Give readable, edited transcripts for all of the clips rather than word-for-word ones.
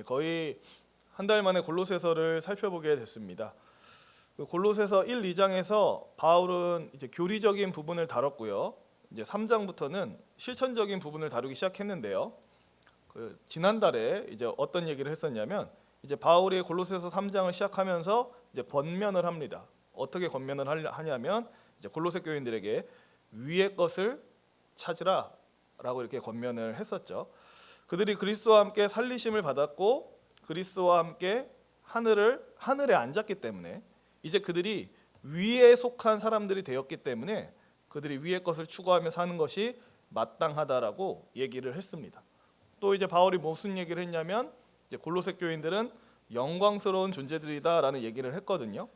거의 한 달 만에 골로새서를 살펴보게 됐습니다. 그 골로새서 1, 2장에서 바울은 이제 교리적인 부분을 다뤘고요. 이제 3장부터는 실천적인 부분을 다루기 시작했는데요. 그 지난달에 이제 어떤 얘기를 했었냐면 이제 바울이 골로새서 3장을 시작하면서 이제 권면을 합니다. 어떻게 권면을 하냐면 이제 골로새 교인들에게 위의 것을 찾으라라고 이렇게 권면을 했었죠. 그들이 그리스도와 함께 살리심을 받았고 그리스도와 함께 하늘에 앉았기 때문에 이제 그들이 위에 속한 사람들이 되었기 때문에 그들이 위의 것을 추구하며 사는 것이 마땅하다라고 얘기를 했습니다. 또 이제 바울이 무슨 얘기를 했냐면 이제 골로새 교인들은 영광스러운 존재들이다라는 얘기를 했거든요.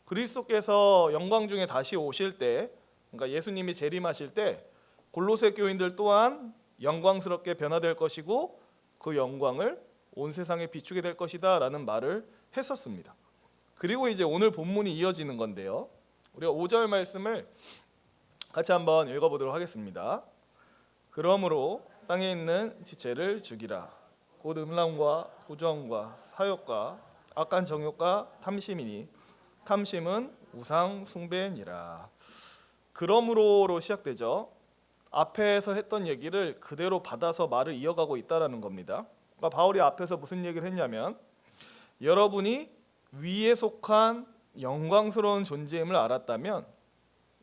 그리스도께서 영광 중에 다시 오실 때, 그러니까 예수님이 재림하실 때 골로새 교인들 또한 영광스럽게 변화될 것이고 그 영광을 온 세상에 비추게 될 것이다라는 말을 했었습니다. 그리고 이제 오늘 본문이 이어지는 건데요. 우리가 5절 말씀을 같이 한번 읽어보도록 하겠습니다. 그러므로 땅에 있는 지체를 죽이라. 곧 음란과 부정과 사욕과 악한 정욕과 탐심이니 탐심은 우상 숭배니라. 그러므로로 시작되죠. 앞에서 했던 얘기를 그대로 받아서 말을 이어가고 있다라는 겁니다. 그러니까 바울이 앞에서 무슨 얘기를 했냐면 여러분이 위에 속한 영광스러운 존재임을 알았다면,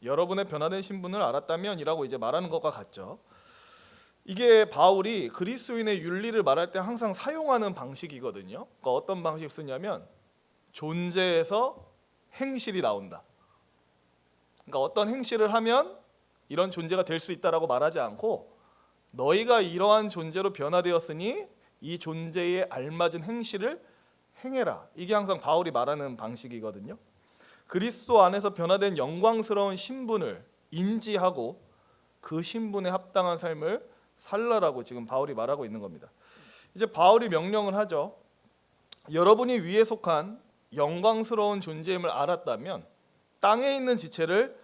여러분의 변화된 신분을 알았다면이라고 이제 말하는 것과 같죠. 이게 바울이 그리스도인의 윤리를 말할 때 항상 사용하는 방식이거든요. 그러니까 어떤 방식을 쓰냐면 존재에서 행실이 나온다. 그러니까 어떤 행실을 하면 이런 존재가 될 수 있다라고 말하지 않고 너희가 이러한 존재로 변화되었으니 이 존재에 알맞은 행실을 행해라. 이게 항상 바울이 말하는 방식이거든요. 그리스도 안에서 변화된 영광스러운 신분을 인지하고 그 신분에 합당한 삶을 살라라고 지금 바울이 말하고 있는 겁니다. 이제 바울이 명령을 하죠. 여러분이 위에 속한 영광스러운 존재임을 알았다면 땅에 있는 지체를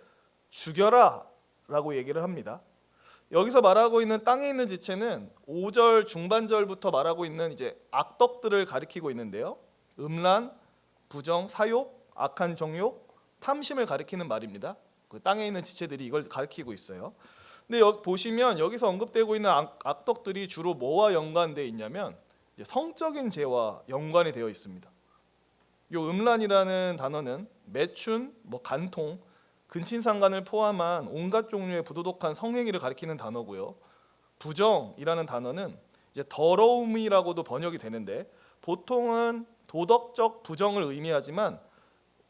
죽여라 라고 얘기를 합니다. 여기서 말하고 있는 땅에 있는 지체는 5절 중반절부터 말하고 있는 이제 악덕들을 가리키고 있는데요. 음란, 부정, 사욕, 악한 정욕, 탐심을 가리키는 말입니다. 그 땅에 있는 지체들이 이걸 가리키고 있어요. 근데 여기 보시면 여기서 언급되고 있는 악덕들이 주로 뭐와 연관되어 있냐면 이제 성적인 죄와 연관이 되어 있습니다. 요 음란이라는 단어는 매춘, 간통, 근친상간을 포함한 온갖 종류의 부도덕한 성행위를 가리키는 단어고요. 부정이라는 단어는 이제 더러움이라고도 번역이 되는데 보통은 도덕적 부정을 의미하지만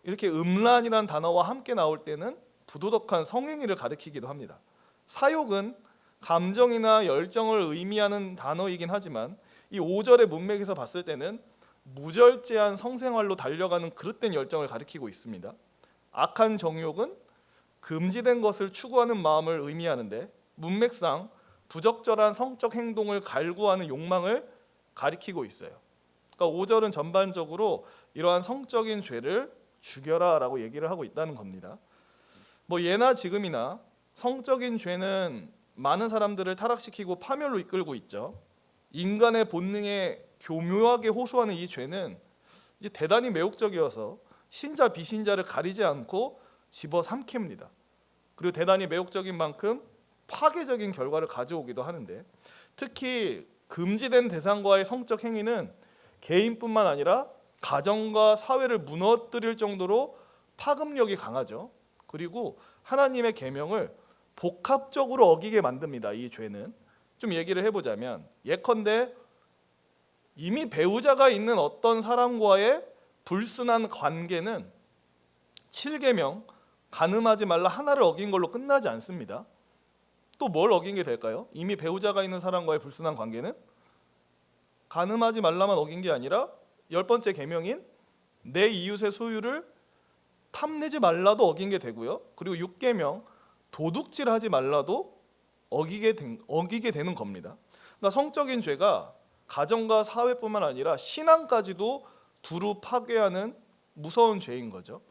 이렇게 음란이라는 단어와 함께 나올 때는 부도덕한 성행위를 가리키기도 합니다. 사욕은 감정이나 열정을 의미하는 단어이긴 하지만 이 5절의 문맥에서 봤을 때는 무절제한 성생활로 달려가는 그릇된 열정을 가리키고 있습니다. 악한 정욕은 금지된 것을 추구하는 마음을 의미하는데 문맥상 부적절한 성적 행동을 갈구하는 욕망을 가리키고 있어요. 그러니까 5절은 전반적으로 이러한 성적인 죄를 죽여라라고 얘기를 하고 있다는 겁니다. 예나 지금이나 성적인 죄는 많은 사람들을 타락시키고 파멸로 이끌고 있죠. 인간의 본능에 교묘하게 호소하는 이 죄는 이제 대단히 매혹적이어서 신자 비신자를 가리지 않고 집어삼킵니다. 그리고 대단히 매혹적인 만큼 파괴적인 결과를 가져오기도 하는데 특히 금지된 대상과의 성적 행위는 개인뿐만 아니라 가정과 사회를 무너뜨릴 정도로 파급력이 강하죠. 그리고 하나님의 계명을 복합적으로 어기게 만듭니다. 이 죄는 좀 얘기를 해보자면 예컨대 이미 배우자가 있는 어떤 사람과의 불순한 관계는 7계명 간음하지 말라 하나를 어긴 걸로 끝나지 않습니다. 또 뭘 어긴 게 될까요? 이미 배우자가 있는 사람과의 불순한 관계는 간음하지 말라만 어긴 게 아니라 10번째 계명인 내 이웃의 소유를 탐내지 말라도 어긴 게 되고요. 그리고 6계명 도둑질하지 말라도 어기게 되는 겁니다. 그러니까 성적인 죄가 가정과 사회뿐만 아니라 신앙까지도 두루 파괴하는 무서운 죄인 거죠.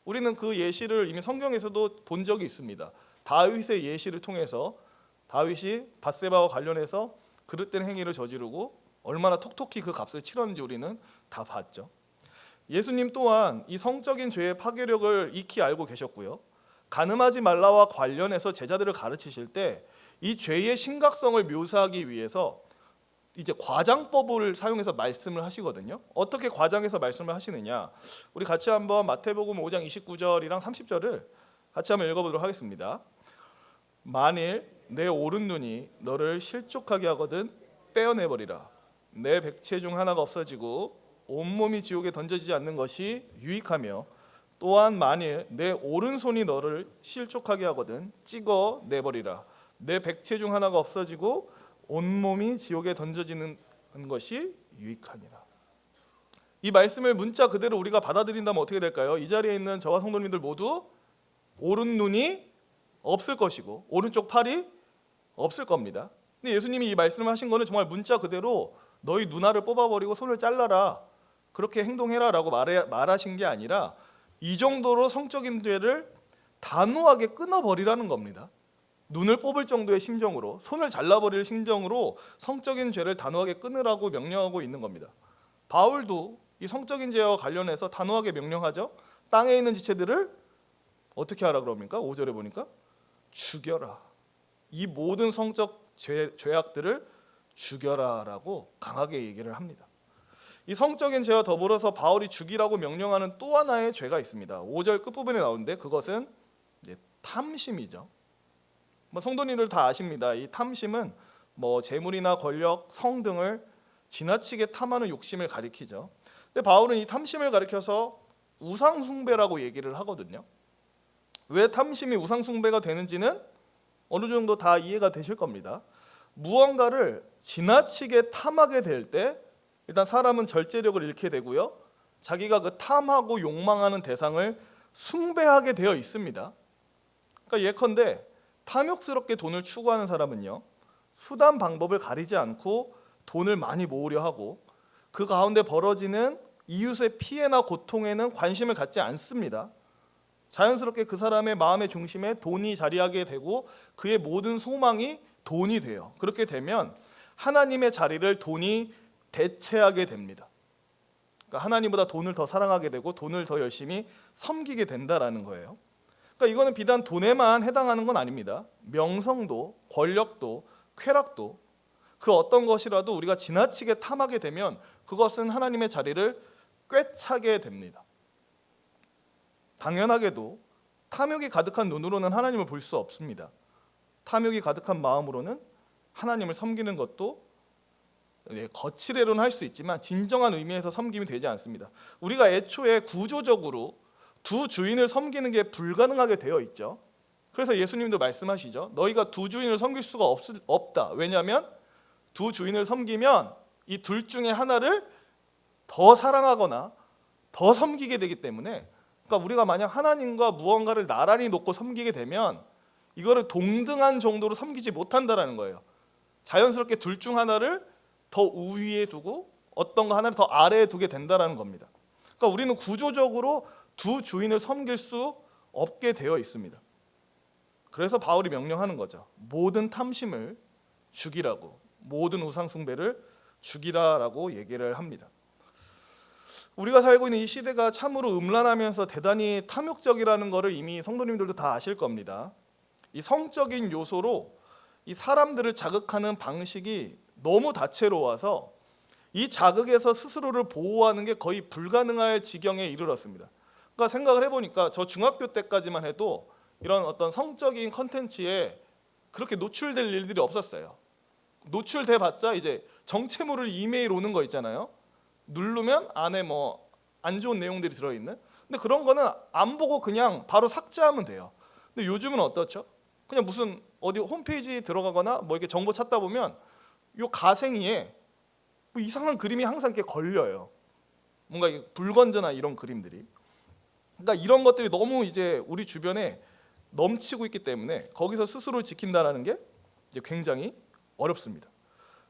우리는 그 예시를 이미 성경에서도 본 적이 있습니다. 다윗의 예시를 통해서 다윗이 밧세바와 관련해서 그릇된 행위를 저지르고 얼마나 톡톡히 그 값을 치렀는지 우리는 다 봤죠. 예수님 또한 이 성적인 죄의 파괴력을 익히 알고 계셨고요. 간음하지 말라와 관련해서 제자들을 가르치실 때 이 죄의 심각성을 묘사하기 위해서 이제 과장법을 사용해서 말씀을 하시거든요. 어떻게 과장해서 말씀을 하시느냐? 우리 같이 한번 마태복음 5장 29절이랑 30절을 같이 한번 읽어보도록 하겠습니다. 만일 내 오른 눈이 너를 실족하게 하거든 떼어내버리라. 내 백체 중 하나가 없어지고 온몸이 지옥에 던져지지 않는 것이 유익하며, 또한 만일 내 오른손이 너를 실족하게 하거든 찍어 내버리라. 내 백체 중 하나가 없어지고 온몸이 지옥에 던져지는 것이 유익하니라. 이 말씀을 문자 그대로 우리가 받아들인다면 어떻게 될까요? 이 자리에 있는 저와 성도님들 모두 오른 눈이 없을 것이고 오른쪽 팔이 없을 겁니다. 근데 예수님이 이 말씀을 하신 거는 정말 문자 그대로 너희 눈알을 뽑아버리고 손을 잘라라, 그렇게 행동해라 라고 말하신 게 아니라 이 정도로 성적인 죄를 단호하게 끊어버리라는 겁니다. 눈을 뽑을 정도의 심정으로, 손을 잘라버릴 심정으로 성적인 죄를 단호하게 끊으라고 명령하고 있는 겁니다. 바울도 이 성적인 죄와 관련해서 단호하게 명령하죠. 땅에 있는 지체들을 어떻게 하라 그럽니까? 5절에 보니까 죽여라. 이 모든 성적 죄악들을 죽여라라고 강하게 얘기를 합니다. 이 성적인 죄와 더불어서 바울이 죽이라고 명령하는 또 하나의 죄가 있습니다. 5절 끝부분에 나오는데 그것은 이제 탐심이죠. 성도님들 다 아십니다. 이 탐심은 재물이나 권력, 성 등을 지나치게 탐하는 욕심을 가리키죠. 근데 바울은 이 탐심을 가리켜서 우상 숭배라고 얘기를 하거든요. 왜 탐심이 우상 숭배가 되는지는 어느 정도 다 이해가 되실 겁니다. 무언가를 지나치게 탐하게 될 때 일단 사람은 절제력을 잃게 되고요. 자기가 그 탐하고 욕망하는 대상을 숭배하게 되어 있습니다. 그러니까 예컨대 탐욕스럽게 돈을 추구하는 사람은요, 수단 방법을 가리지 않고 돈을 많이 모으려 하고 그 가운데 벌어지는 이웃의 피해나 고통에는 관심을 갖지 않습니다. 자연스럽게 그 사람의 마음의 중심에 돈이 자리하게 되고 그의 모든 소망이 돈이 돼요. 그렇게 되면 하나님의 자리를 돈이 대체하게 됩니다. 그러니까 하나님보다 돈을 더 사랑하게 되고 돈을 더 열심히 섬기게 된다라는 거예요. 그러니까 이거는 비단 돈에만 해당하는 건 아닙니다. 명성도, 권력도, 쾌락도, 그 어떤 것이라도 우리가 지나치게 탐하게 되면 그것은 하나님의 자리를 꿰차게 됩니다. 당연하게도 탐욕이 가득한 눈으로는 하나님을 볼 수 없습니다. 탐욕이 가득한 마음으로는 하나님을 섬기는 것도 거칠애로는 할 수 있지만 진정한 의미에서 섬김이 되지 않습니다. 우리가 애초에 구조적으로 두 주인을 섬기는 게 불가능하게 되어 있죠. 그래서 예수님도 말씀하시죠. 너희가 두 주인을 섬길 수가 없다. 왜냐하면 두 주인을 섬기면 이 둘 중에 하나를 더 사랑하거나 더 섬기게 되기 때문에, 그러니까 우리가 만약 하나님과 무언가를 나란히 놓고 섬기게 되면 이거를 동등한 정도로 섬기지 못한다라는 거예요. 자연스럽게 둘 중 하나를 더 우위에 두고 어떤 거 하나를 더 아래에 두게 된다라는 겁니다. 그러니까 우리는 구조적으로 두 주인을 섬길 수 없게 되어 있습니다. 그래서 바울이 명령하는 거죠. 모든 탐심을 죽이라고, 모든 우상 숭배를 죽이라라고 얘기를 합니다. 우리가 살고 있는 이 시대가 참으로 음란하면서 대단히 탐욕적이라는 것을 이미 성도님들도 다 아실 겁니다. 이 성적인 요소로 이 사람들을 자극하는 방식이 너무 다채로워서 이 자극에서 스스로를 보호하는 게 거의 불가능할 지경에 이르렀습니다. 그러니까 생각을 해보니까 저 중학교 때까지만 해도 이런 어떤 성적인 컨텐츠에 그렇게 노출될 일들이 없었어요. 노출돼봤자 이제 정체모를 이메일 오는 거 있잖아요. 누르면 안에 안 좋은 내용들이 들어있는. 근데 그런 거는 안 보고 그냥 바로 삭제하면 돼요. 근데 요즘은 어떻죠? 그냥 무슨 어디 홈페이지 들어가거나 이렇게 정보 찾다 보면 요 가생이에 이상한 그림이 항상 이렇게 걸려요. 뭔가 불건전한 이런 그림들이. 그러니까 이런 것들이 너무 이제 우리 주변에 넘치고 있기 때문에 거기서 스스로를 지킨다라는 게 이제 굉장히 어렵습니다.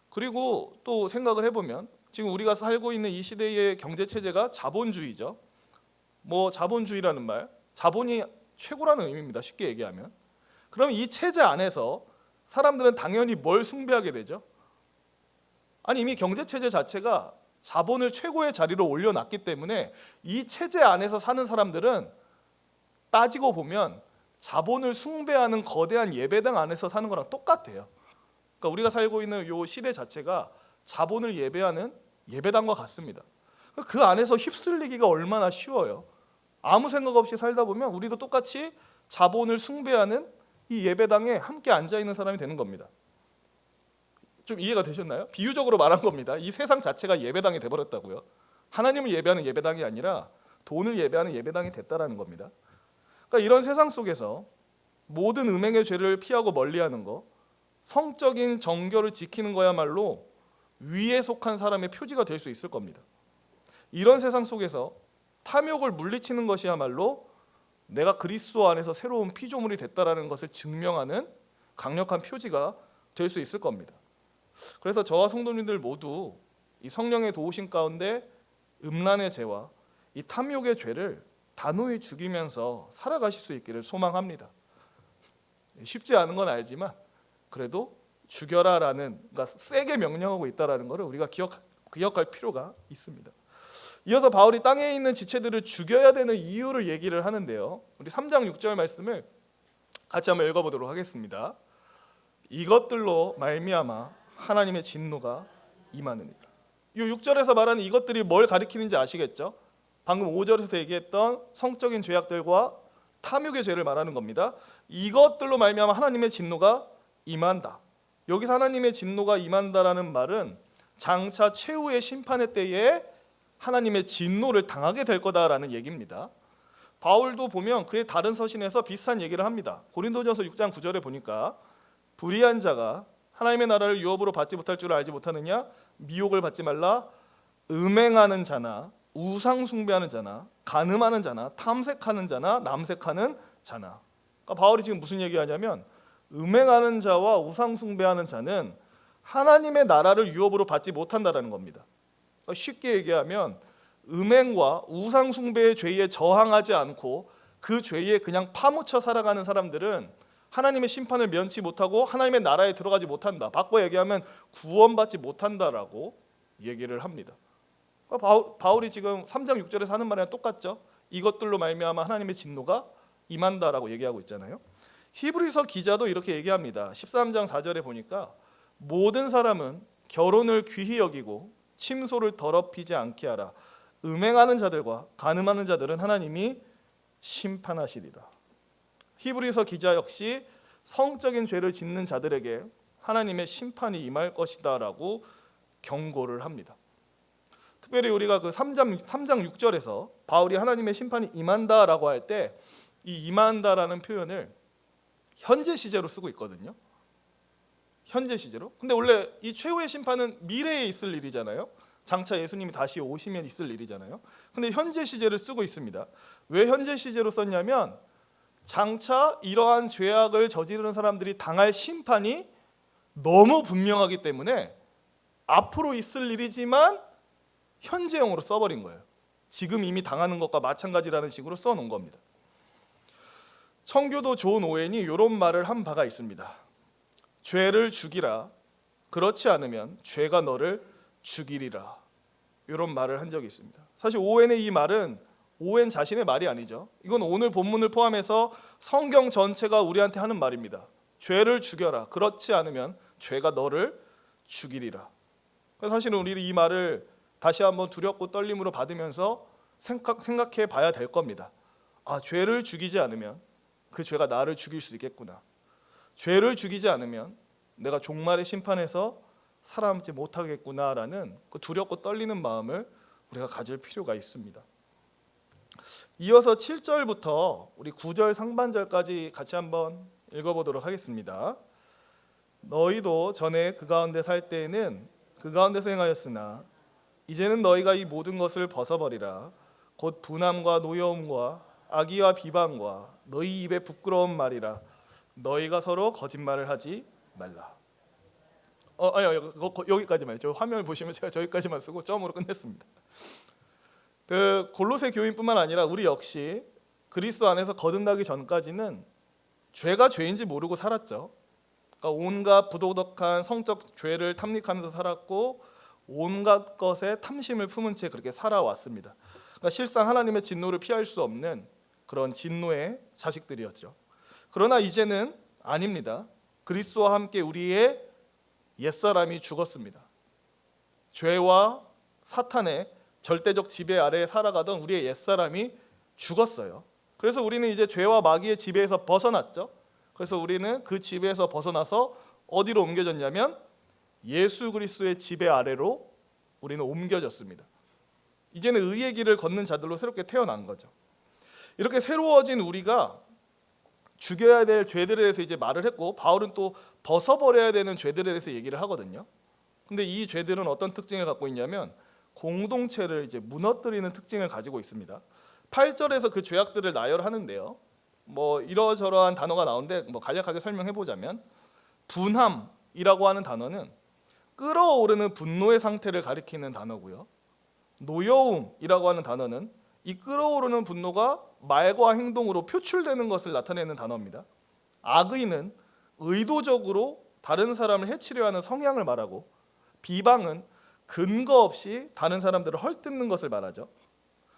그리고 또 생각을 해보면 지금 우리가 살고 있는 이 시대의 경제 체제가 자본주의죠. 자본주의라는 말, 자본이 최고라는 의미입니다. 쉽게 얘기하면. 그럼 이 체제 안에서 사람들은 당연히 뭘 숭배하게 되죠? 아니 이미 경제 체제 자체가 자본을 최고의 자리로 올려놨기 때문에 이 체제 안에서 사는 사람들은 따지고 보면 자본을 숭배하는 거대한 예배당 안에서 사는 거랑 똑같아요. 그러니까 우리가 살고 있는 이 시대 자체가 자본을 예배하는 예배당과 같습니다. 그 안에서 휩쓸리기가 얼마나 쉬워요. 아무 생각 없이 살다 보면 우리도 똑같이 자본을 숭배하는 이 예배당에 함께 앉아 있는 사람이 되는 겁니다. 좀 이해가 되셨나요? 비유적으로 말한 겁니다. 이 세상 자체가 예배당이 돼버렸다고요. 하나님을 예배하는 예배당이 아니라 돈을 예배하는 예배당이 됐다라는 겁니다. 그러니까 이런 세상 속에서 모든 음행의 죄를 피하고 멀리하는 거, 성적인 정결을 지키는 거야말로 위에 속한 사람의 표지가 될 수 있을 겁니다. 이런 세상 속에서 탐욕을 물리치는 것이야말로 내가 그리스도 안에서 새로운 피조물이 됐다라는 것을 증명하는 강력한 표지가 될 수 있을 겁니다. 그래서 저와 성도님들 모두 이 성령의 도우심 가운데 음란의 죄와 이 탐욕의 죄를 단호히 죽이면서 살아가실 수 있기를 소망합니다. 쉽지 않은 건 알지만 그래도 죽여라라는, 그러니까 세게 명령하고 있다라는 것을 우리가 기억할 필요가 있습니다. 이어서 바울이 땅에 있는 지체들을 죽여야 되는 이유를 얘기를 하는데요. 우리 3장 6절 말씀을 같이 한번 읽어보도록 하겠습니다. 이것들로 말미암아 하나님의 진노가 임하느니라. 이 6절에서 말하는 이것들이 뭘 가리키는지 아시겠죠? 방금 5절에서 얘기했던 성적인 죄악들과 탐욕의 죄를 말하는 겁니다. 이것들로 말미암아 하나님의 진노가 임한다. 여기서 하나님의 진노가 임한다라는 말은 장차 최후의 심판의 때에 하나님의 진노를 당하게 될 거다라는 얘기입니다. 바울도 보면 그의 다른 서신에서 비슷한 얘기를 합니다. 고린도전서 6장 9절에 보니까 불의한 자가 하나님의 나라를 유업으로 받지 못할 줄 알지 못하느냐? 미혹을 받지 말라. 음행하는 자나 우상 숭배하는 자나 간음하는 자나 탐색하는 자나 남색하는 자나. 그러니까 바울이 지금 무슨 얘기하냐면 음행하는 자와 우상 숭배하는 자는 하나님의 나라를 유업으로 받지 못한다라는 겁니다. 그러니까 쉽게 얘기하면 음행과 우상 숭배의 죄에 저항하지 않고 그 죄에 그냥 파묻혀 살아가는 사람들은 하나님의 심판을 면치 못하고 하나님의 나라에 들어가지 못한다. 바꿔 얘기하면 구원받지 못한다라고 얘기를 합니다. 바울이 지금 3장 6절에서 하는 말이랑 똑같죠. 이것들로 말미암아 하나님의 진노가 임한다라고 얘기하고 있잖아요. 히브리서 기자도 이렇게 얘기합니다. 13장 4절에 보니까 모든 사람은 결혼을 귀히 여기고 침소를 더럽히지 않게 하라. 음행하는 자들과 간음하는 자들은 하나님이 심판하시리라. 히브리서 기자 역시 성적인 죄를 짓는 자들에게 하나님의 심판이 임할 것이다라고 경고를 합니다. 특별히 우리가 그 3장 6절에서 바울이 하나님의 심판이 임한다라고 할 때 이 임한다라는 표현을 현재 시제로 쓰고 있거든요. 현재 시제로. 근데 원래 이 최후의 심판은 미래에 있을 일이잖아요. 장차 예수님이 다시 오시면 있을 일이잖아요. 근데 현재 시제를 쓰고 있습니다. 왜 현재 시제로 썼냐면 장차 이러한 죄악을 저지르는 사람들이 당할 심판이 너무 분명하기 때문에 앞으로 있을 일이지만 현재형으로 써버린 거예요. 지금 이미 당하는 것과 마찬가지라는 식으로 써놓은 겁니다. 청교도 존 오웬이 이런 말을 한 바가 있습니다. 죄를 죽이라. 그렇지 않으면 죄가 너를 죽이리라. 이런 말을 한 적이 있습니다. 사실 오웬의 이 말은 오웬 자신의 말이 아니죠. 이건 오늘 본문을 포함해서 성경 전체가 우리한테 하는 말입니다. 죄를 죽여라. 그렇지 않으면 죄가 너를 죽이리라. 사실은 우리는 이 말을 다시 한번 두렵고 떨림으로 받으면서 생각해 봐야 될 겁니다. 아, 죄를 죽이지 않으면 그 죄가 나를 죽일 수 있겠구나. 죄를 죽이지 않으면 내가 종말의 심판에서 살아남지 못하겠구나라는 그 두렵고 떨리는 마음을 우리가 가질 필요가 있습니다. 이어서 7절부터 우리 9절 상반절까지 같이 한번 읽어보도록 하겠습니다. 너희도 전에 그 가운데 살 때에는 그 가운데서 행하였으나 이제는 너희가 이 모든 것을 벗어버리라. 곧 분함과 노여움과 악의와 비방과 너희 입에 부끄러운 말이라. 너희가 서로 거짓말을 하지 말라. 여기까지만. 저 화면을 보시면 제가 저기까지만 쓰고 점으로 끝냈습니다. 그 골로새 교인뿐만 아니라 우리 역시 그리스도 안에서 거듭나기 전까지는 죄가 죄인지 모르고 살았죠. 그러니까 온갖 부도덕한 성적 죄를 탐닉하면서 살았고 온갖 것에 탐심을 품은 채 그렇게 살아왔습니다. 그러니까 실상 하나님의 진노를 피할 수 없는 그런 진노의 자식들이었죠. 그러나 이제는 아닙니다. 그리스도와 함께 우리의 옛사람이 죽었습니다. 죄와 사탄의 절대적 지배 아래에 살아가던 우리의 옛사람이 죽었어요. 그래서 우리는 이제 죄와 마귀의 지배에서 벗어났죠. 그래서 우리는 그 지배에서 벗어나서 어디로 옮겨졌냐면 예수 그리스도의 지배 아래로 우리는 옮겨졌습니다. 이제는 의의 길을 걷는 자들로 새롭게 태어난 거죠. 이렇게 새로워진 우리가 죽여야 될 죄들에 대해서 이제 말을 했고, 바울은 또 벗어버려야 되는 죄들에 대해서 얘기를 하거든요. 근데 이 죄들은 어떤 특징을 갖고 있냐면 공동체를 이제 무너뜨리는 특징을 가지고 있습니다. 8절에서 그 죄악들을 나열하는데요. 뭐 이러저러한 단어가 나오는데 뭐 간략하게 설명해 보자면, 분함이라고 하는 단어는 끓어오르는 분노의 상태를 가리키는 단어고요. 노여움이라고 하는 단어는 이 끓어오르는 분노가 말과 행동으로 표출되는 것을 나타내는 단어입니다. 악의는 의도적으로 다른 사람을 해치려 하는 성향을 말하고, 비방은 근거 없이 다른 사람들을 헐뜯는 것을 말하죠.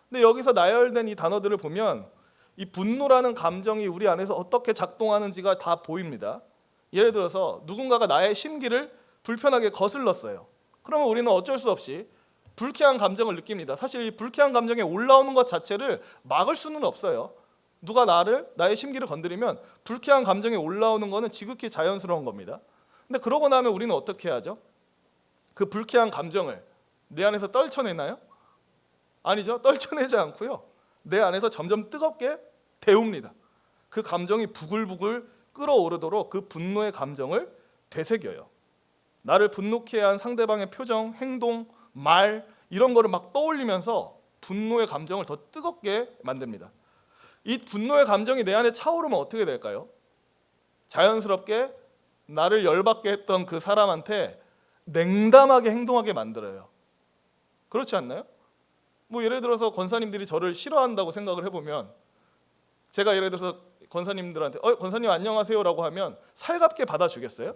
근데 여기서 나열된 이 단어들을 보면 이 분노라는 감정이 우리 안에서 어떻게 작동하는지가 다 보입니다. 예를 들어서 누군가가 나의 심기를 불편하게 거슬렀어요. 그러면 우리는 어쩔 수 없이 불쾌한 감정을 느낍니다. 사실 이 불쾌한 감정이 올라오는 것 자체를 막을 수는 없어요. 누가 나의 심기를 건드리면 불쾌한 감정이 올라오는 것은 지극히 자연스러운 겁니다. 근데 그러고 나면 우리는 어떻게 하죠? 그 불쾌한 감정을 내 안에서 떨쳐내나요? 아니죠. 떨쳐내지 않고요. 내 안에서 점점 뜨겁게 데웁니다. 그 감정이 부글부글 끓어오르도록 그 분노의 감정을 되새겨요. 나를 분노케 한 상대방의 표정, 행동, 말 이런 거를 막 떠올리면서 분노의 감정을 더 뜨겁게 만듭니다. 이 분노의 감정이 내 안에 차오르면 어떻게 될까요? 자연스럽게 나를 열받게 했던 그 사람한테 냉담하게 행동하게 만들어요. 그렇지 않나요? 뭐 예를 들어서 권사님들이 저를 싫어한다고 생각을 해보면, 제가 예를 들어서 권사님들한테 권사님 안녕하세요라고 하면 살갑게 받아주겠어요?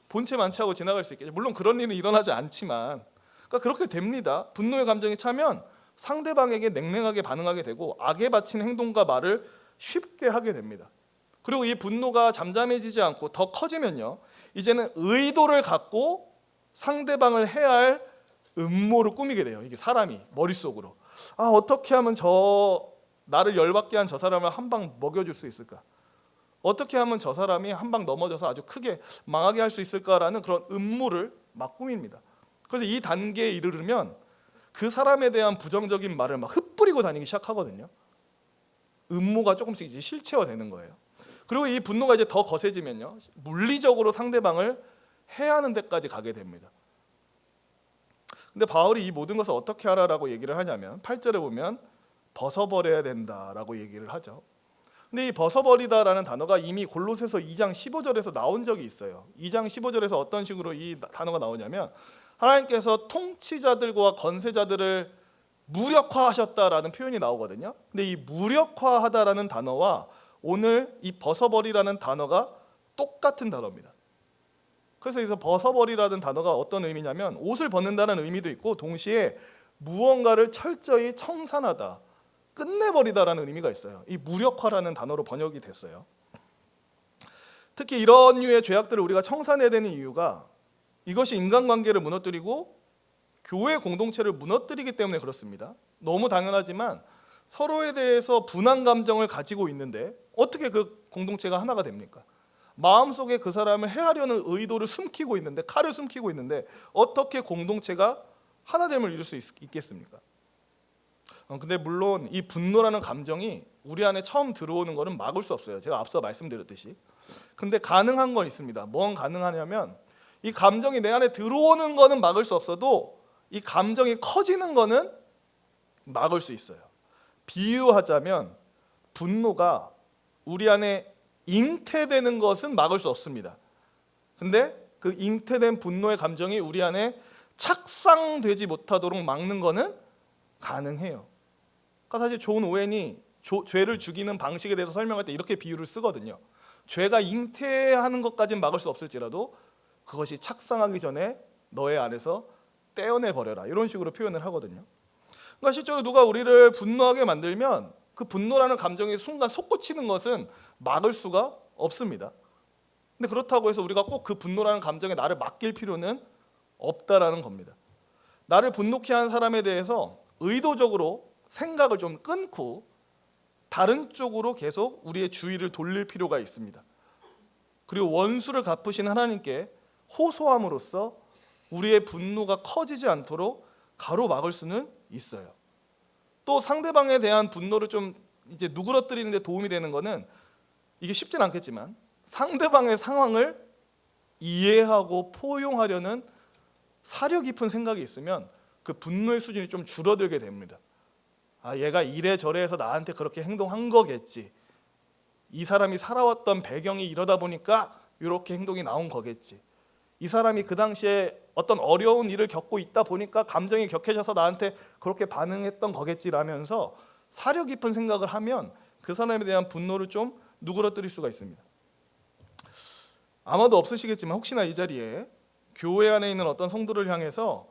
본체 만취하고 지나갈 수 있겠죠. 물론 그런 일은 일어나지 않지만, 그러니까 그렇게 됩니다. 분노의 감정이 차면 상대방에게 냉랭하게 반응하게 되고 악에 바친 행동과 말을 쉽게 하게 됩니다. 그리고 이 분노가 잠잠해지지 않고 더 커지면요, 이제는 의도를 갖고 상대방을 해야 할 음모를 꾸미게 돼요. 이게 사람이 머릿속으로 어떻게 하면 나를 열받게 한 저 사람을 한 방 먹여줄 수 있을까? 어떻게 하면 저 사람이 한 방 넘어져서 아주 크게 망하게 할 수 있을까라는 그런 음모를 막 꾸밉니다. 그래서 이 단계에 이르르면 그 사람에 대한 부정적인 말을 막 흩뿌리고 다니기 시작하거든요. 음모가 조금씩 이제 실체화되는 거예요. 그리고 이 분노가 이제 더 거세지면요, 물리적으로 상대방을 해하는 데까지 가게 됩니다. 근데 바울이 이 모든 것을 어떻게 하라라고 얘기를 하냐면 8절에 보면 벗어버려야 된다라고 얘기를 하죠. 근데 이 벗어버리다라는 단어가 이미 골로새서 2장 15절에서 나온 적이 있어요. 2장 15절에서 어떤 식으로 이 단어가 나오냐면, 하나님께서 통치자들과 건세자들을 무력화하셨다라는 표현이 나오거든요. 근데 이 무력화하다라는 단어와 오늘 이 벗어버리라는 단어가 똑같은 단어입니다. 그래서 여기서 벗어버리라는 단어가 어떤 의미냐면 옷을 벗는다는 의미도 있고, 동시에 무언가를 철저히 청산하다, 끝내버리다라는 의미가 있어요. 이 무력화라는 단어로 번역이 됐어요. 특히 이런 류의 죄악들을 우리가 청산해야 되는 이유가 이것이 인간관계를 무너뜨리고 교회 공동체를 무너뜨리기 때문에 그렇습니다. 너무 당연하지만 서로에 대해서 분한 감정을 가지고 있는데 어떻게 그 공동체가 하나가 됩니까? 마음속에 그 사람을 해하려는 의도를 숨기고 있는데, 칼을 숨기고 있는데 어떻게 공동체가 하나됨을 이룰 수 있겠습니까? 근데 물론 이 분노라는 감정이 우리 안에 처음 들어오는 것은 막을 수 없어요. 제가 앞서 말씀드렸듯이. 근데 가능한 건 있습니다. 뭔 가능하냐면, 이 감정이 내 안에 들어오는 거는 막을 수 없어도 이 감정이 커지는 거는 막을 수 있어요. 비유하자면 분노가 우리 안에 잉태되는 것은 막을 수 없습니다. 근데 그 잉태된 분노의 감정이 우리 안에 착상되지 못하도록 막는 거는 가능해요. 그러니까 사실 존 오웬이 죄를 죽이는 방식에 대해서 설명할 때 이렇게 비유를 쓰거든요. 죄가 잉태하는 것까지는 막을 수 없을지라도 그것이 착상하기 전에 너의 안에서 떼어내 버려라, 이런 식으로 표현을 하거든요. 그러니까 실제로 누가 우리를 분노하게 만들면 그 분노라는 감정이 순간 솟구치는 것은 막을 수가 없습니다. 근데 그렇다고 해서 우리가 꼭 그 분노라는 감정에 나를 맡길 필요는 없다라는 겁니다. 나를 분노케 한 사람에 대해서 의도적으로 생각을 좀 끊고 다른 쪽으로 계속 우리의 주의를 돌릴 필요가 있습니다. 그리고 원수를 갚으신 하나님께 호소함으로써 우리의 분노가 커지지 않도록 가로막을 수는 있어요. 또 상대방에 대한 분노를 좀 이제 누그러뜨리는 데 도움이 되는 거는, 이게 쉽진 않겠지만 상대방의 상황을 이해하고 포용하려는 사려 깊은 생각이 있으면 그 분노의 수준이 좀 줄어들게 됩니다. 아, 얘가 이래저래 해서 나한테 그렇게 행동한 거겠지. 이 사람이 살아왔던 배경이 이러다 보니까 이렇게 행동이 나온 거겠지. 이 사람이 그 당시에 어떤 어려운 일을 겪고 있다 보니까 감정이 격해져서 나한테 그렇게 반응했던 거겠지라면서 사려 깊은 생각을 하면 그 사람에 대한 분노를 좀 누그러뜨릴 수가 있습니다. 아마도 없으시겠지만 혹시나 이 자리에 교회 안에 있는 어떤 성도를 향해서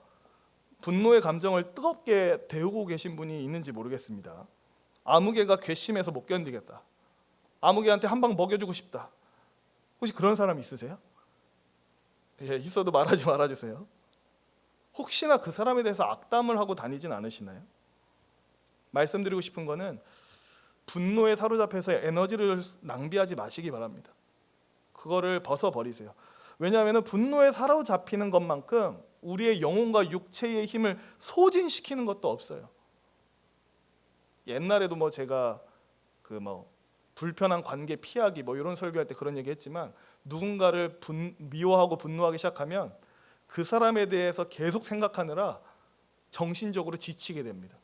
분노의 감정을 뜨겁게 데우고 계신 분이 있는지 모르겠습니다. 아무개가 괘씸해서 못 견디겠다, 아무개한테 한 방 먹여주고 싶다, 혹시 그런 사람 있으세요? 예, 있어도 말하지 말아주세요. 혹시나 그 사람에 대해서 악담을 하고 다니진 않으시나요? 말씀드리고 싶은 거는 분노에 사로잡혀서 에너지를 낭비하지 마시기 바랍니다. 그거를 벗어버리세요. 왜냐하면 분노에 사로잡히는 것만큼 우리의 영혼과 육체의 힘을 소진시키는 것도 없어요. 옛날에도 제가 불편한 관계 피하기 이런 설교할 때 그런 얘기 했지만, 누군가를 미워하고 분노하기 시작하면 그 사람에 대해서 계속 생각하느라 정신적으로 지치게 됩니다.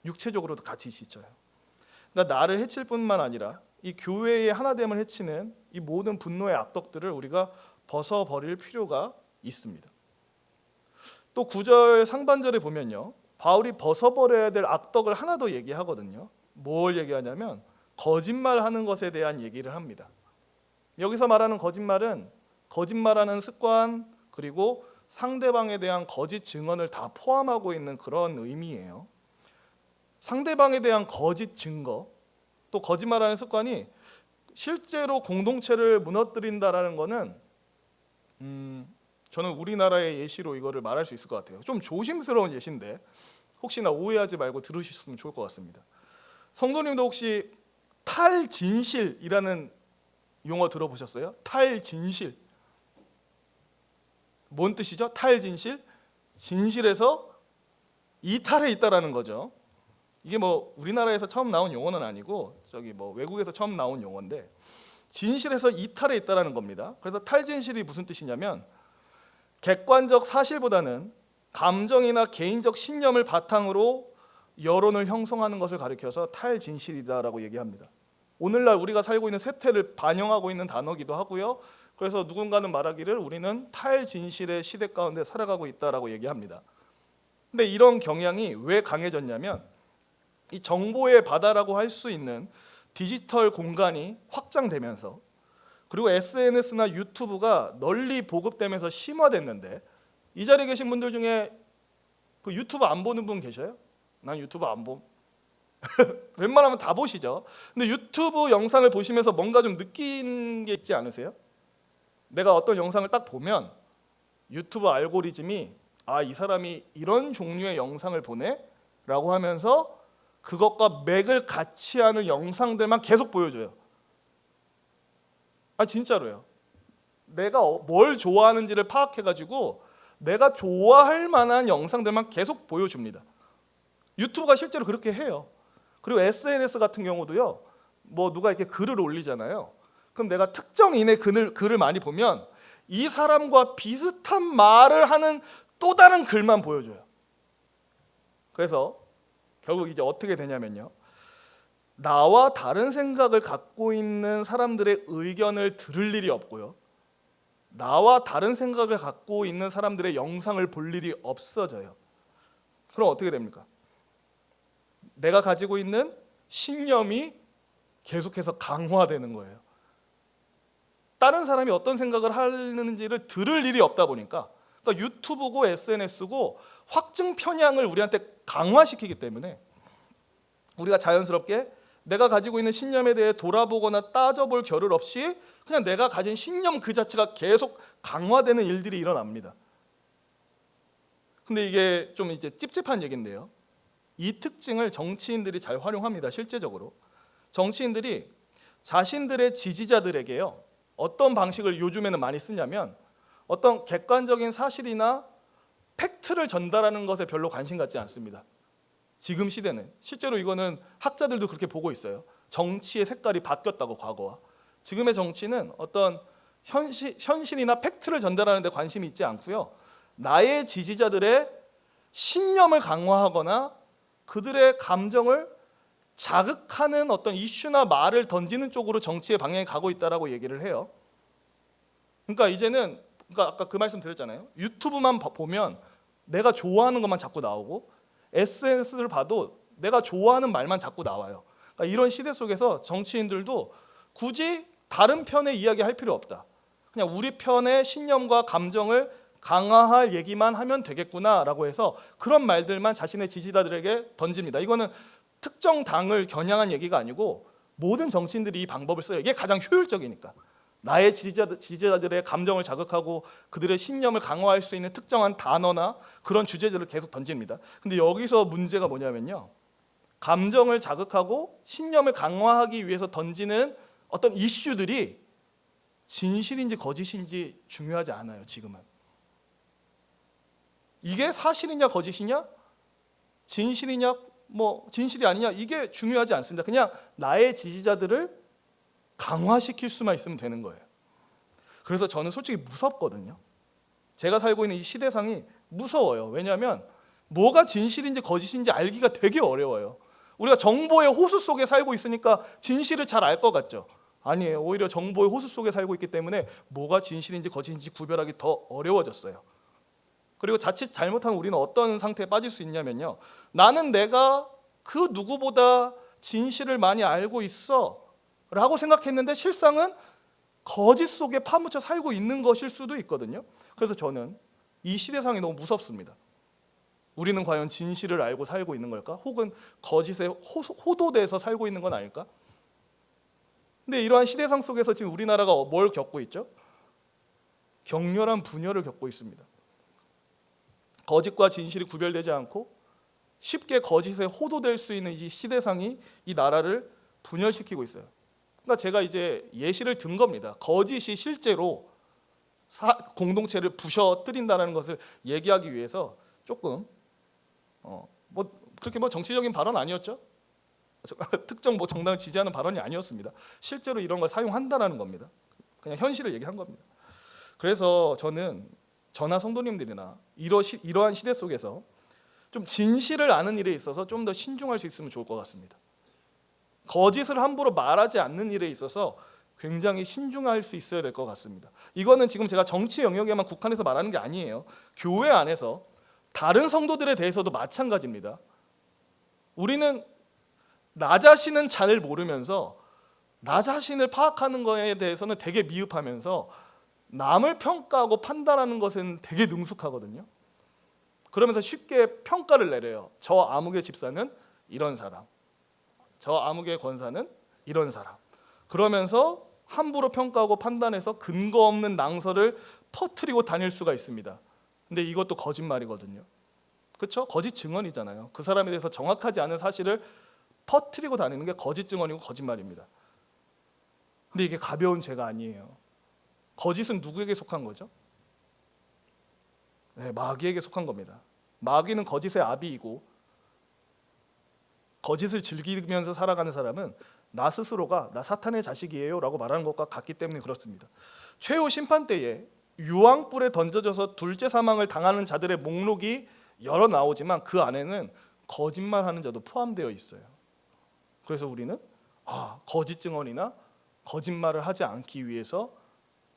육체적으로도 같이 지쳐요. 그러니까 나를 해칠 뿐만 아니라 이 교회의 하나됨을 해치는 이 모든 분노의 악덕들을 우리가 벗어버릴 필요가 있습니다. 또 9절 상반절에 보면요, 바울이 벗어버려야 될 악덕을 하나 더 얘기하거든요. 뭘 얘기하냐면 거짓말하는 것에 대한 얘기를 합니다. 여기서 말하는 거짓말은 거짓말하는 습관, 그리고 상대방에 대한 거짓 증언을 다 포함하고 있는 그런 의미예요. 상대방에 대한 거짓 증거, 또 거짓말하는 습관이 실제로 공동체를 무너뜨린다라는 거는 저는 우리나라의 예시로 이거를 말할 수 있을 것 같아요. 좀 조심스러운 예시인데 혹시나 오해하지 말고 들으셨으면 좋을 것 같습니다. 성도님도 혹시 탈진실이라는 용어 들어보셨어요? 탈진실. 뭔 뜻이죠? 탈진실? 진실에서 이탈해 있다라는 거죠. 이게 우리나라에서 처음 나온 용어는 아니고 외국에서 처음 나온 용어인데, 진실에서 이탈해 있다라는 겁니다. 그래서 탈진실이 무슨 뜻이냐면 객관적 사실보다는 감정이나 개인적 신념을 바탕으로 여론을 형성하는 것을 가리켜서 탈진실이다라고 얘기합니다. 오늘날 우리가 살고 있는 세태를 반영하고 있는 단어기도 하고요. 그래서 누군가는 말하기를 우리는 탈진실의 시대 가운데 살아가고 있다라고 얘기합니다. 근데 이런 경향이 왜 강해졌냐면 이 정보의 바다라고 할 수 있는 디지털 공간이 확장되면서, 그리고 SNS나 유튜브가 널리 보급되면서 심화됐는데, 이 자리에 계신 분들 중에 그 유튜브 안 보는 분 계셔요? 난 유튜브 안 봄. 웬만하면 다 보시죠. 근데 유튜브 영상을 보시면서 뭔가 좀 느낀 게 있지 않으세요? 내가 어떤 영상을 딱 보면 유튜브 알고리즘이 이 사람이 이런 종류의 영상을 보네? 라고 하면서 그것과 맥을 같이 하는 영상들만 계속 보여줘요. 진짜로요. 내가 뭘 좋아하는지를 파악해가지고 내가 좋아할 만한 영상들만 계속 보여줍니다. 유튜브가 실제로 그렇게 해요. 그리고 SNS 같은 경우도요, 누가 이렇게 글을 올리잖아요. 그럼 내가 특정인의 글을 많이 보면 이 사람과 비슷한 말을 하는 또 다른 글만 보여줘요. 그래서 결국 이제 어떻게 되냐면요, 나와 다른 생각을 갖고 있는 사람들의 의견을 들을 일이 없고요, 나와 다른 생각을 갖고 있는 사람들의 영상을 볼 일이 없어져요. 그럼 어떻게 됩니까? 내가 가지고 있는 신념이 계속해서 강화되는 거예요. 다른 사람이 어떤 생각을 하는지를 들을 일이 없다 보니까 그러니까 유튜브고 SNS고 확증 편향을 우리한테 강화시키기 때문에 우리가 자연스럽게 내가 가지고 있는 신념에 대해 돌아보거나 따져볼 겨를 없이 그냥 내가 가진 신념 그 자체가 계속 강화되는 일들이 일어납니다. 근데 이게 좀 이제 찝찝한 얘기인데요. 이 특징을 정치인들이 잘 활용합니다. 실제적으로 정치인들이 자신들의 지지자들에게요, 어떤 방식을 요즘에는 많이 쓰냐면 어떤 객관적인 사실이나 팩트를 전달하는 것에 별로 관심 갖지 않습니다. 지금 시대는 실제로 이거는 학자들도 그렇게 보고 있어요. 정치의 색깔이 바뀌었다고. 과거와 지금의 정치는 어떤 현실이나 팩트를 전달하는 데 관심이 있지 않고요, 나의 지지자들의 신념을 강화하거나 그들의 감정을 자극하는 어떤 이슈나 말을 던지는 쪽으로 정치의 방향이 가고 있다라고 얘기를 해요. 그러니까 이제는, 그러니까 아까 그 말씀 드렸잖아요. 유튜브만 보면 내가 좋아하는 것만 자꾸 나오고 SNS를 봐도 내가 좋아하는 말만 자꾸 나와요. 그러니까 이런 시대 속에서 정치인들도 굳이 다른 편의 이야기할 필요 없다. 그냥 우리 편의 신념과 감정을 강화할 얘기만 하면 되겠구나라고 해서 그런 말들만 자신의 지지자들에게 던집니다. 이거는 특정 당을 겨냥한 얘기가 아니고 모든 정치인들이 이 방법을 써요. 이게 가장 효율적이니까. 나의 지지자들의 감정을 자극하고 그들의 신념을 강화할 수 있는 특정한 단어나 그런 주제들을 계속 던집니다. 근데 여기서 문제가 뭐냐면요, 감정을 자극하고 신념을 강화하기 위해서 던지는 어떤 이슈들이 진실인지 거짓인지 중요하지 않아요. 지금은 이게 사실이냐 거짓이냐, 진실이냐 진실이 아니냐, 이게 중요하지 않습니다. 그냥 나의 지지자들을 강화시킬 수만 있으면 되는 거예요. 그래서 저는 솔직히 무섭거든요. 제가 살고 있는 이 시대상이 무서워요. 왜냐하면 뭐가 진실인지 거짓인지 알기가 되게 어려워요. 우리가 정보의 호수 속에 살고 있으니까 진실을 잘 알 것 같죠? 아니에요. 오히려 정보의 호수 속에 살고 있기 때문에 뭐가 진실인지 거짓인지 구별하기 더 어려워졌어요. 그리고 자칫 잘못하면 우리는 어떤 상태에 빠질 수 있냐면요, 나는 내가 그 누구보다 진실을 많이 알고 있어 라고 생각했는데 실상은 거짓 속에 파묻혀 살고 있는 것일 수도 있거든요. 그래서 저는 이 시대상이 너무 무섭습니다. 우리는 과연 진실을 알고 살고 있는 걸까? 혹은 거짓에 호도돼서 살고 있는 건 아닐까? 근데 이러한 시대상 속에서 지금 우리나라가 뭘 겪고 있죠? 격렬한 분열을 겪고 있습니다. 거짓과 진실이 구별되지 않고 쉽게 거짓에 호도될 수 있는 이 시대상이 이 나라를 분열시키고 있어요. 그러니까 제가 이제 예시를 든 겁니다. 거짓이 실제로 공동체를 부셔뜨린다는 것을 얘기하기 위해서 조금 그렇게 정치적인 발언 아니었죠? 특정 정당을 지지하는 발언이 아니었습니다. 실제로 이런 걸 사용한다라는 겁니다. 그냥 현실을 얘기한 겁니다. 그래서 저는 저나 성도님들이나 이러한 시대 속에서 좀 진실을 아는 일에 있어서 좀 더 신중할 수 있으면 좋을 것 같습니다. 거짓을 함부로 말하지 않는 일에 있어서 굉장히 신중할 수 있어야 될 것 같습니다. 이거는 지금 제가 정치 영역에만 국한해서 말하는 게 아니에요. 교회 안에서 다른 성도들에 대해서도 마찬가지입니다. 우리는 나 자신은 잘 모르면서 나 자신을 파악하는 거에 대해서는 되게 미흡하면서 남을 평가하고 판단하는 것은 되게 능숙하거든요. 그러면서 쉽게 평가를 내려요. 저 아무개 집사는 이런 사람, 저 아무개 권사는 이런 사람. 그러면서 함부로 평가하고 판단해서 근거 없는 낭설을 퍼뜨리고 다닐 수가 있습니다. 근데 이것도 거짓말이거든요. 그렇죠? 거짓 증언이잖아요. 그 사람에 대해서 정확하지 않은 사실을 퍼뜨리고 다니는 게 거짓 증언이고 거짓말입니다. 근데 이게 가벼운 죄가 아니에요. 거짓은 누구에게 속한 거죠? 네, 마귀에게 속한 겁니다. 마귀는 거짓의 아비이고 거짓을 즐기면서 살아가는 사람은 나 스스로가 나 사탄의 자식이에요 라고 말하는 것과 같기 때문에 그렇습니다. 최후 심판 때에 유황불에 던져져서 둘째 사망을 당하는 자들의 목록이 여러 나오지만 그 안에는 거짓말하는 자도 포함되어 있어요. 그래서 우리는 거짓 증언이나 거짓말을 하지 않기 위해서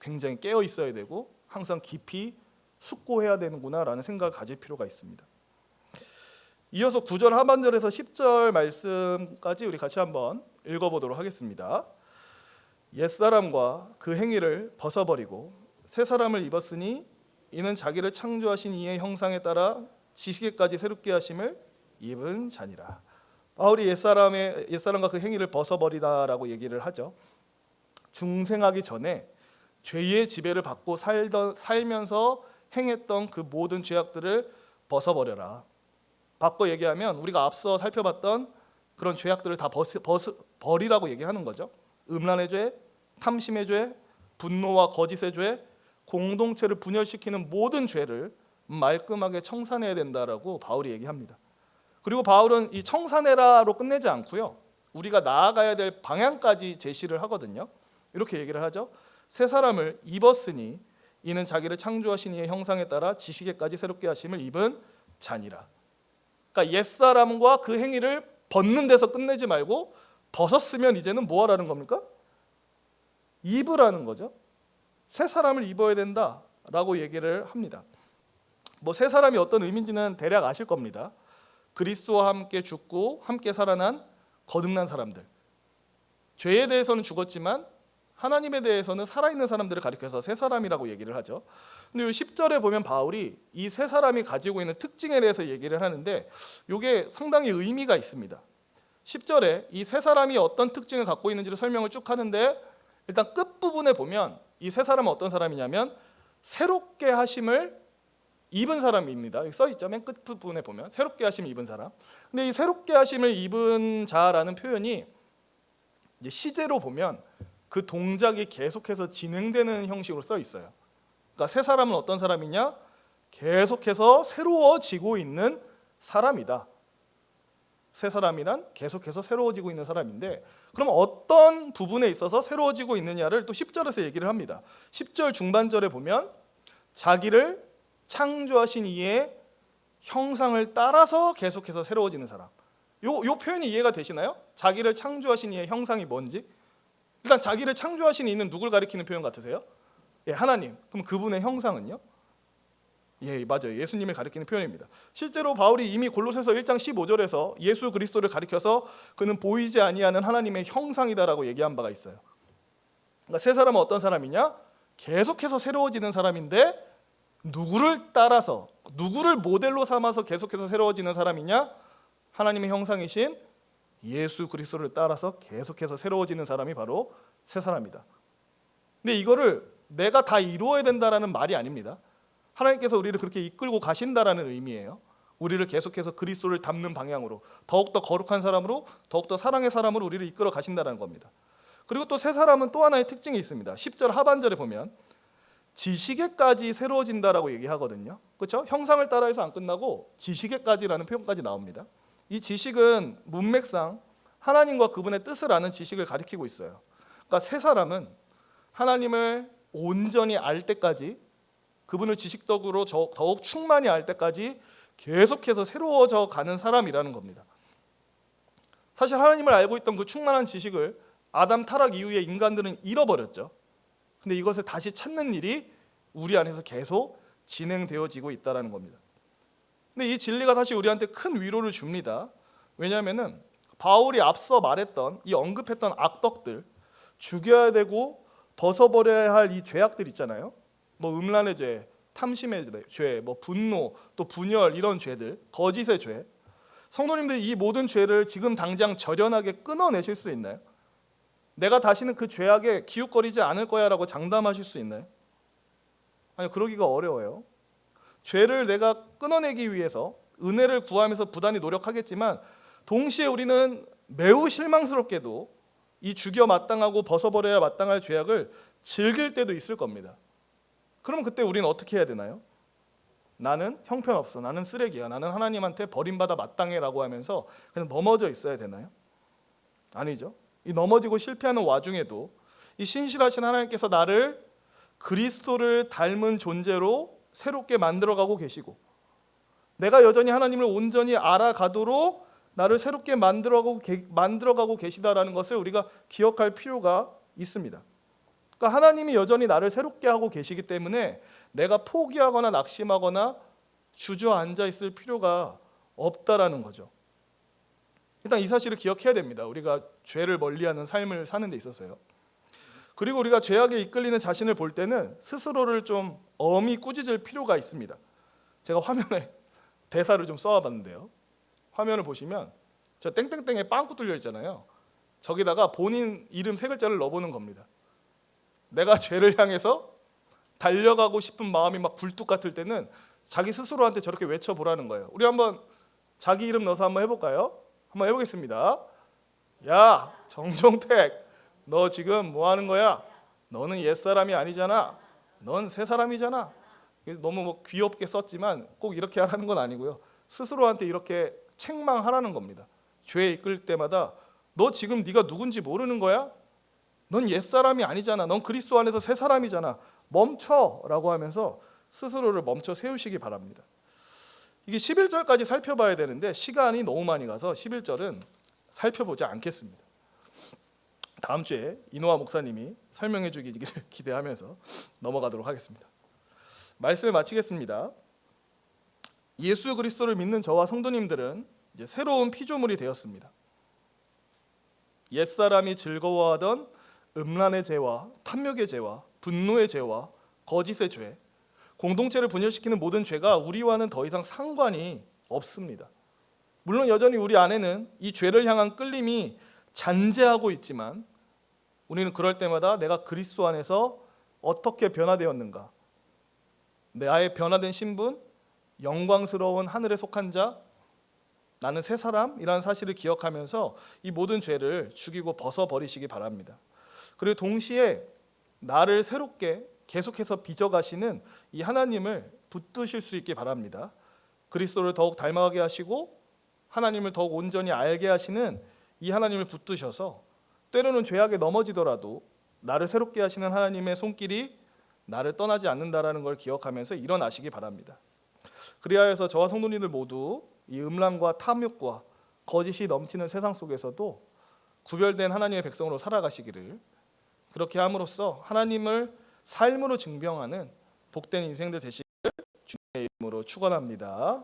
굉장히 깨어 있어야 되고 항상 깊이 숙고해야 되는구나라는 생각을 가질 필요가 있습니다. 이어서 9절 하반절에서 10절 말씀까지 우리 같이 한번 읽어보도록 하겠습니다. 옛사람과 그 행위를 벗어버리고 새 사람을 입었으니 이는 자기를 창조하신 이의 형상에 따라 지식에까지 새롭게 하심을 입은 자니라. 바울이 옛사람과 그 행위를 벗어버리다라고 얘기를 하죠. 중생하기 전에 죄의 지배를 받고 살면서 행했던 그 모든 죄악들을 벗어버려라. 바꿔 얘기하면 우리가 앞서 살펴봤던 그런 죄악들을 다 버리라고 얘기하는 거죠. 음란의 죄, 탐심의 죄, 분노와 거짓의 죄, 공동체를 분열시키는 모든 죄를 말끔하게 청산해야 된다라고 바울이 얘기합니다. 그리고 바울은 이 청산해라로 끝내지 않고요, 우리가 나아가야 될 방향까지 제시를 하거든요. 이렇게 얘기를 하죠. 새 사람을 입었으니 이는 자기를 창조하신 이의 형상에 따라 지식에까지 새롭게 하심을 입은 자니라. 그러니까 옛사람과 그 행위를 벗는 데서 끝내지 말고 벗었으면 이제는 뭐 하라는 겁니까? 입으라는 거죠. 새 사람을 입어야 된다라고 얘기를 합니다. 뭐 새 사람이 어떤 의미인지는 대략 아실 겁니다. 그리스도와 함께 죽고 함께 살아난 거듭난 사람들. 죄에 대해서는 죽었지만 하나님에 대해서는 살아있는 사람들을 가리켜서 새 사람이라고 얘기를 하죠. 근데 이 10절에 보면 바울이 이 새 사람이 가지고 있는 특징에 대해서 얘기를 하는데 이게 상당히 의미가 있습니다. 10절에 이 새 사람이 어떤 특징을 갖고 있는지를 설명을 쭉 하는데, 일단 끝부분에 보면 이 새 사람은 어떤 사람이냐면 새롭게 하심을 입은 사람입니다. 여기 써 있죠. 맨 끝부분에 보면 새롭게 하심을 입은 사람. 근데 이 새롭게 하심을 입은 자라는 표현이 이제 시제로 보면 그 동작이 계속해서 진행되는 형식으로 써 있어요. 그러니까 새 사람은 어떤 사람이냐? 계속해서 새로워지고 있는 사람이다. 새 사람이란 계속해서 새로워지고 있는 사람인데, 그럼 어떤 부분에 있어서 새로워지고 있느냐를 또 10절에서 얘기를 합니다. 10절 중반절에 보면 자기를 창조하신 이의 형상을 따라서 계속해서 새로워지는 사람. 요 표현이 이해가 되시나요? 자기를 창조하신 이의 형상이 뭔지? 일단 자기를 창조하신 이는 누굴 가리키는 표현 같으세요? 예, 하나님. 그럼 그분의 형상은요? 예, 맞아요. 예수님을 가리키는 표현입니다. 실제로 바울이 이미 골로새서 1장 15절에서 예수 그리스도를 가리켜서 그는 보이지 아니하는 하나님의 형상이다라고 얘기한 바가 있어요. 그러니까 새 사람은 어떤 사람이냐? 계속해서 새로워지는 사람인데 누구를 따라서, 누구를 모델로 삼아서 계속해서 새로워지는 사람이냐? 하나님의 형상이신 예수 그리스도를 따라서 계속해서 새로워지는 사람이 바로 새 사람이다. 근데 이거를 내가 다 이루어야 된다라는 말이 아닙니다. 하나님께서 우리를 그렇게 이끌고 가신다라는 의미예요. 우리를 계속해서 그리스도를 닮는 방향으로, 더욱더 거룩한 사람으로, 더욱더 사랑의 사람으로 우리를 이끌어 가신다는 겁니다. 그리고 또 새 사람은 또 하나의 특징이 있습니다. 10절 하반절에 보면 지식에까지 새로워진다라고 얘기하거든요. 그렇죠? 형상을 따라해서 안 끝나고 지식에까지라는 표현까지 나옵니다. 이 지식은 문맥상 하나님과 그분의 뜻을 아는 지식을 가리키고 있어요. 그러니까 새 사람은 하나님을 온전히 알 때까지, 그분을 지식덕으로 더욱 충만히 알 때까지 계속해서 새로워져 가는 사람이라는 겁니다. 사실 하나님을 알고 있던 그 충만한 지식을 아담 타락 이후에 인간들은 잃어버렸죠. 근데 이것을 다시 찾는 일이 우리 안에서 계속 진행되어지고 있다는 겁니다. 근데 이 진리가 사실 우리한테 큰 위로를 줍니다. 왜냐하면 바울이 앞서 말했던 이 언급했던 악덕들, 죽여야 되고 벗어버려야 할 이 죄악들 있잖아요. 뭐 음란의 죄, 탐심의 죄, 뭐 분노, 또 분열, 이런 죄들, 거짓의 죄. 성도님들, 이 모든 죄를 지금 당장 절연하게 끊어내실 수 있나요? 내가 다시는 그 죄악에 기웃거리지 않을 거야라고 장담하실 수 있나요? 아니요, 그러기가 어려워요. 죄를 내가 끊어내기 위해서 은혜를 구하면서 부단히 노력하겠지만 동시에 우리는 매우 실망스럽게도 이 죽여 마땅하고 벗어버려야 마땅할 죄악을 즐길 때도 있을 겁니다. 그럼 그때 우리는 어떻게 해야 되나요? 나는 형편없어, 나는 쓰레기야, 나는 하나님한테 버림받아 마땅해라고 하면서 그냥 넘어져 있어야 되나요? 아니죠. 이 넘어지고 실패하는 와중에도 이 신실하신 하나님께서 나를 그리스도를 닮은 존재로 새롭게 만들어가고 계시고, 내가 여전히 하나님을 온전히 알아가도록 나를 새롭게 만들어가고 계시다라는 것을 우리가 기억할 필요가 있습니다. 그러니까 하나님이 여전히 나를 새롭게 하고 계시기 때문에 내가 포기하거나 낙심하거나 주저앉아 있을 필요가 없다라는 거죠. 일단 이 사실을 기억해야 됩니다. 우리가 죄를 멀리하는 삶을 사는 데 있어서요. 그리고 우리가 죄악에 이끌리는 자신을 볼 때는 스스로를 좀 엄히 꾸짖을 필요가 있습니다. 제가 화면에 대사를 좀 써와봤는데요. 화면을 보시면 저 땡땡땡에 빵꾸 뚫려 있잖아요. 저기다가 본인 이름 세 글자를 넣어보는 겁니다. 내가 죄를 향해서 달려가고 싶은 마음이 막 굴뚝 같을 때는 자기 스스로한테 저렇게 외쳐보라는 거예요. 우리 한번 자기 이름 넣어서 한번 해볼까요? 한번 해보겠습니다. 야, 정종택, 너 지금 뭐 하는 거야? 너는 옛사람이 아니잖아. 넌 새사람이잖아. 너무 뭐 귀엽게 썼지만 꼭 이렇게 하라는 건 아니고요. 스스로한테 이렇게 책망하라는 겁니다. 죄에 이끌 때마다 너 지금 네가 누군지 모르는 거야? 넌 옛사람이 아니잖아. 넌 그리스도 안에서 새사람이잖아. 멈춰라고 하면서 스스로를 멈춰 세우시기 바랍니다. 이게 11절까지 살펴봐야 되는데 시간이 너무 많이 가서 11절은 살펴보지 않겠습니다. 다음 주에 이노아 목사님이 설명해 주기를 기대하면서 넘어가도록 하겠습니다. 말씀을 마치겠습니다. 예수 그리스도를 믿는 저와 성도님들은 이제 새로운 피조물이 되었습니다. 옛사람이 즐거워하던 음란의 죄와 탐욕의 죄와 분노의 죄와 거짓의 죄, 공동체를 분열시키는 모든 죄가 우리와는 더 이상 상관이 없습니다. 물론 여전히 우리 안에는 이 죄를 향한 끌림이 잔재하고 있지만 우리는 그럴 때마다 내가 그리스도 안에서 어떻게 변화되었는가, 나의 변화된 신분, 영광스러운 하늘에 속한 자, 나는 새 사람이라는 사실을 기억하면서 이 모든 죄를 죽이고 벗어버리시기 바랍니다. 그리고 동시에 나를 새롭게 계속해서 빚어가시는 이 하나님을 붙드실 수 있게 바랍니다. 그리스도를 더욱 닮아가게 하시고 하나님을 더욱 온전히 알게 하시는 이 하나님을 붙드셔서 때로는 죄악에 넘어지더라도 나를 새롭게 하시는 하나님의 손길이 나를 떠나지 않는다라는 걸 기억하면서 일어나시기 바랍니다. 그리하여서 저와 성도님들 모두 이 음란과 탐욕과 거짓이 넘치는 세상 속에서도 구별된 하나님의 백성으로 살아가시기를, 그렇게 함으로써 하나님을 삶으로 증명하는 복된 인생들 되시기를 주님의 이름으로 축원합니다.